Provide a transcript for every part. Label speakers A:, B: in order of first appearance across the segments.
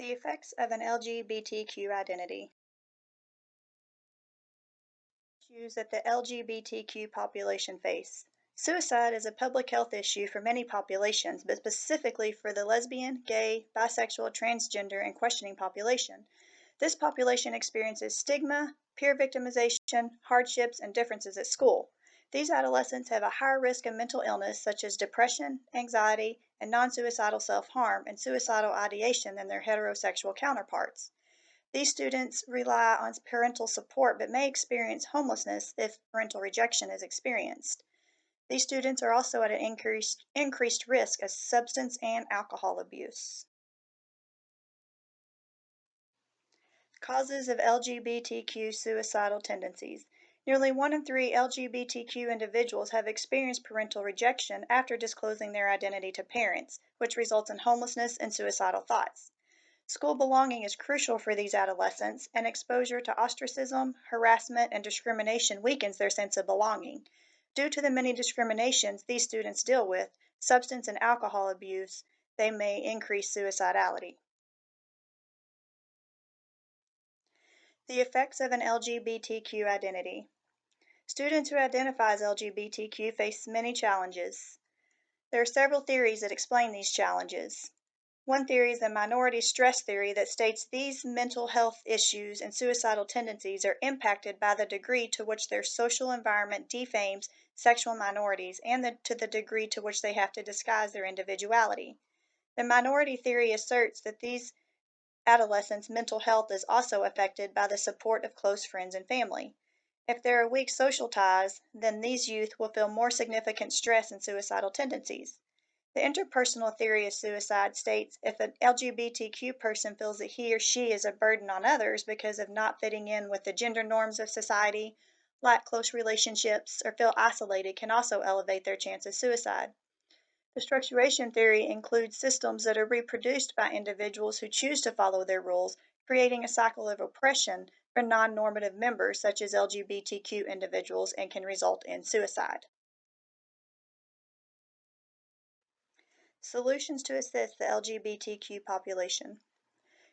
A: The effects of an LGBTQ identity. Issues that the LGBTQ population face. Suicide is a public health issue for many populations, but specifically for the lesbian, gay, bisexual, transgender, and questioning population. This population experiences stigma, peer victimization, hardships, and differences at school. These adolescents have a higher risk of mental illness such as depression, anxiety, and non suicidal self harm and suicidal ideation than their heterosexual counterparts. These students rely on parental support but may experience homelessness if parental rejection is experienced. These students are also at an increased risk of substance and alcohol abuse. Causes of LGBTQ suicidal tendencies. Nearly 1 in 3 LGBTQ individuals have experienced parental rejection after disclosing their identity to parents, which results in homelessness and suicidal thoughts. School belonging is crucial for these adolescents, and exposure to ostracism, harassment, and discrimination weakens their sense of belonging. Due to the many discriminations these students deal with, substance and alcohol abuse, they may increase suicidality. The effects of an LGBTQ identity. Students who identify as LGBTQ face many challenges. There are several theories that explain these challenges. One theory is the minority stress theory that states these mental health issues and suicidal tendencies are impacted by the degree to which their social environment defames sexual minorities and to the degree to which they have to disguise their individuality. The minority theory asserts that these adolescents' mental health is also affected by the support of close friends and family. If there are weak social ties, then these youth will feel more significant stress and suicidal tendencies. The interpersonal theory of suicide states if an LGBTQ person feels that he or she is a burden on others because of not fitting in with the gender norms of society, lack close relationships, or feel isolated, can also elevate their chance of suicide. The structuration theory includes systems that are reproduced by individuals who choose to follow their rules, creating a cycle of oppression for non normative members such as LGBTQ individuals and can result in suicide. Solutions to assist the LGBTQ population.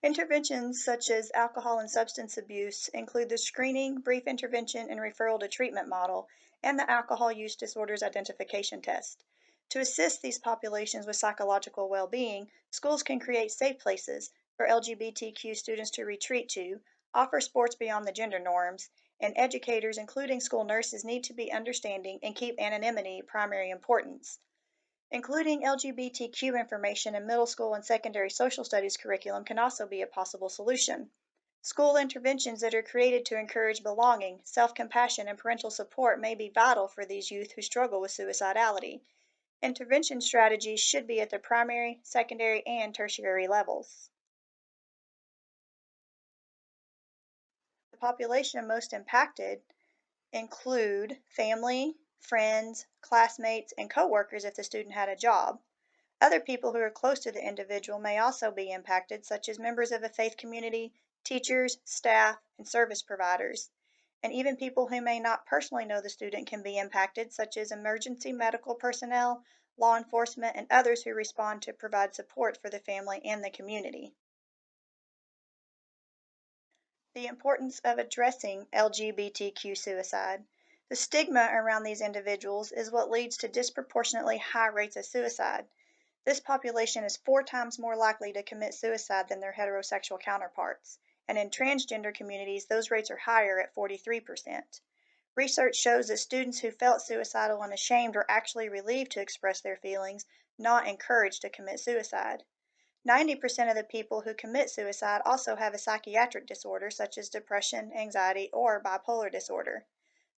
A: Interventions such as alcohol and substance abuse include the screening, brief intervention, and referral to treatment model, and the alcohol use disorders identification test. To assist these populations with psychological well being, schools can create safe places for LGBTQ students to retreat to, offer sports beyond the gender norms, and educators, including school nurses, need to be understanding and keep anonymity primary importance. Including LGBTQ information in middle school and secondary social studies curriculum can also be a possible solution. School interventions that are created to encourage belonging, self compassion, and parental support may be vital for these youth who struggle with suicidality. Intervention strategies should be at the primary, secondary, and tertiary levels. The population most impacted include family, friends, classmates, and coworkers if the student had a job. Other people who are close to the individual may also be impacted, such as members of a faith community, teachers, staff, and service providers. And even people who may not personally know the student can be impacted, such as emergency medical personnel, law enforcement, and others who respond to provide support for the family and the community. The importance of addressing LGBTQ suicide. The stigma around these individuals is what leads to disproportionately high rates of suicide. This population is 4 times more likely to commit suicide than their heterosexual counterparts, and in transgender communities, those rates are higher at 43%. Research shows that students who felt suicidal and ashamed were actually relieved to express their feelings, not encouraged to commit suicide. 90% of the people who commit suicide also have a psychiatric disorder such as depression, anxiety, or bipolar disorder.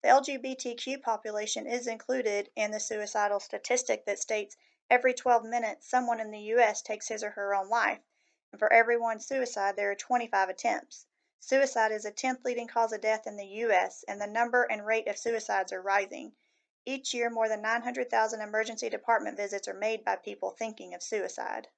A: The LGBTQ population is included in the suicidal statistic that states every 12 minutes someone in the U.S. takes his or her own life, and for every one suicide there are 25 attempts. Suicide is the 10th leading cause of death in the U.S., and the number and rate of suicides are rising. Each year, more than 900,000 emergency department visits are made by people thinking of suicide.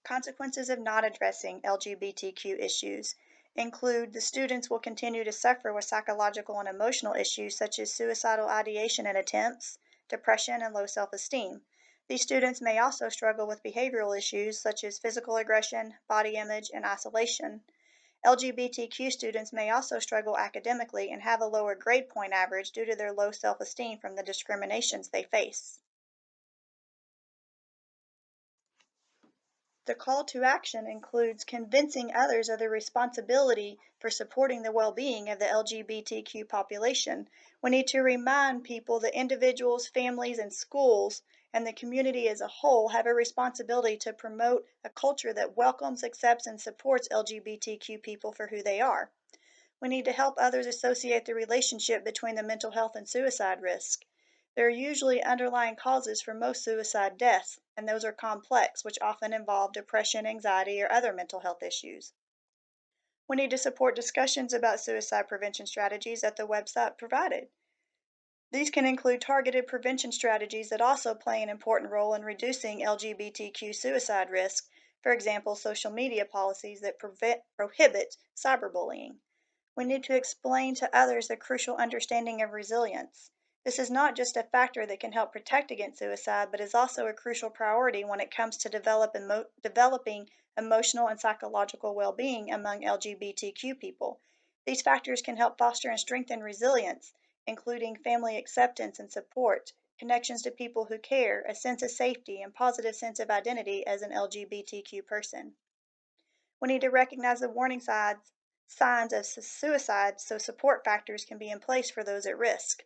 A: Consequences of not addressing LGBTQ issues include the students will continue to suffer with psychological and emotional issues such as suicidal ideation and attempts, depression, and low self esteem. These students may also struggle with behavioral issues such as physical aggression, body image, and isolation. LGBTQ students may also struggle academically and have a lower grade point average due to their low self esteem from the discriminations they face. The call to action includes convincing others of their responsibility for supporting the well being of the LGBTQ population. We need to remind people that individuals, families, and schools and the community as a whole have a responsibility to promote a culture that welcomes, accepts, and supports LGBTQ people for who they are. We need to help others associate the relationship between the mental health and suicide risk. There are usually underlying causes for most suicide deaths, and those are complex, which often involve depression, anxiety, or other mental health issues. We need to support discussions about suicide prevention strategies at the website provided. These can include targeted prevention strategies that also play an important role in reducing LGBTQ suicide risk, for example, social media policies that prohibit cyberbullying. We need to explain to others the crucial understanding of resilience. This is not just a factor that can help protect against suicide, but is also a crucial priority when it comes to developing emotional and psychological well being among LGBTQ people. These factors can help foster and strengthen resilience, including family acceptance and support, connections to people who care, a sense of safety, and positive sense of identity as an LGBTQ person. We need to recognize the warning signs of suicide so support factors can be in place for those at risk.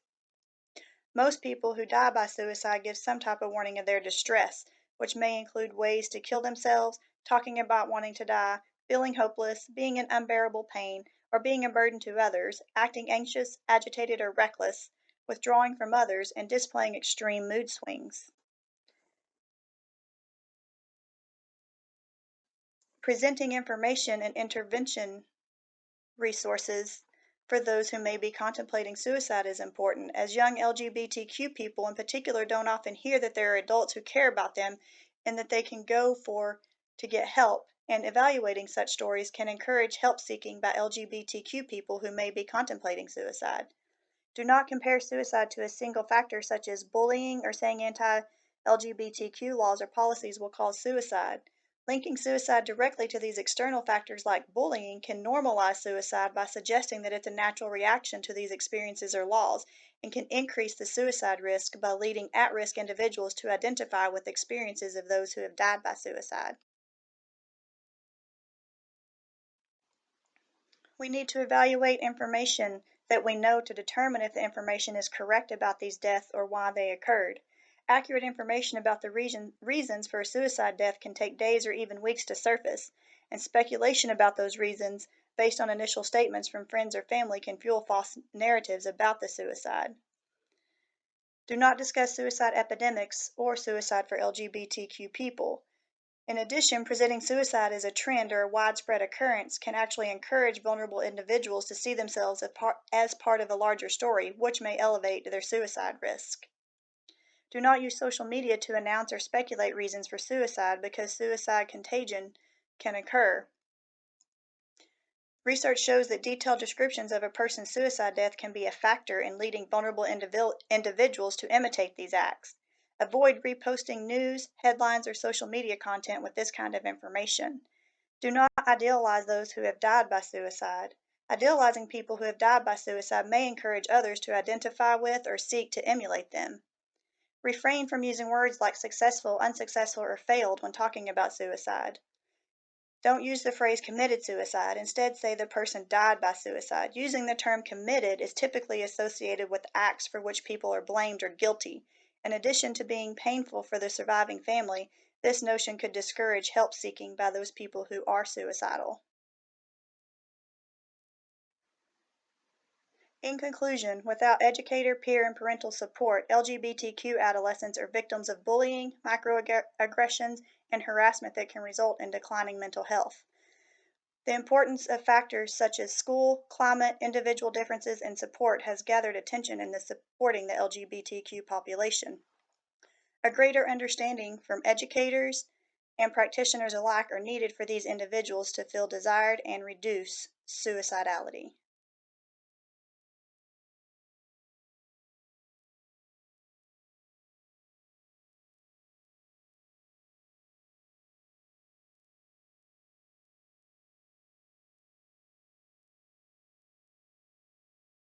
A: Most people who die by suicide give some type of warning of their distress, which may include ways to kill themselves, talking about wanting to die, feeling hopeless, being in unbearable pain, or being a burden to others, acting anxious, agitated, or reckless, withdrawing from others, and displaying extreme mood swings. Presenting information and intervention resources for those who may be contemplating suicide is important, as young LGBTQ people in particular don't often hear that there are adults who care about them and that they can go for to get help, and evaluating such stories can encourage help seeking by LGBTQ people who may be contemplating suicide. Do not compare suicide to a single factor such as bullying or saying anti-LGBTQ laws or policies will cause suicide. Linking suicide directly to these external factors like bullying can normalize suicide by suggesting that it's a natural reaction to these experiences or laws, and can increase the suicide risk by leading at-risk individuals to identify with experiences of those who have died by suicide. We need to evaluate information that we know to determine if the information is correct about these deaths or why they occurred. Accurate information about the reasons for a suicide death can take days or even weeks to surface, and speculation about those reasons based on initial statements from friends or family can fuel false narratives about the suicide. Do not discuss suicide epidemics or suicide for LGBTQ people. In addition, presenting suicide as a trend or a widespread occurrence can actually encourage vulnerable individuals to see themselves as part of a larger story, which may elevate their suicide risk. Do not use social media to announce or speculate reasons for suicide because suicide contagion can occur. Research shows that detailed descriptions of a person's suicide death can be a factor in leading vulnerable individuals to imitate these acts. Avoid reposting news, headlines, or social media content with this kind of information. Do not idealize those who have died by suicide. Idealizing people who have died by suicide may encourage others to identify with or seek to emulate them. Refrain from using words like successful, unsuccessful, or failed when talking about suicide. Don't use the phrase committed suicide. Instead, say the person died by suicide. Using the term committed is typically associated with acts for which people are blamed or guilty. In addition to being painful for the surviving family, this notion could discourage help seeking by those people who are suicidal. In conclusion, without educator, peer, and parental support, LGBTQ adolescents are victims of bullying, microaggressions, and harassment that can result in declining mental health. The importance of factors such as school, climate, individual differences, and support has gathered attention in supporting the LGBTQ population. A greater understanding from educators and practitioners alike are needed for these individuals to feel desired and reduce suicidality.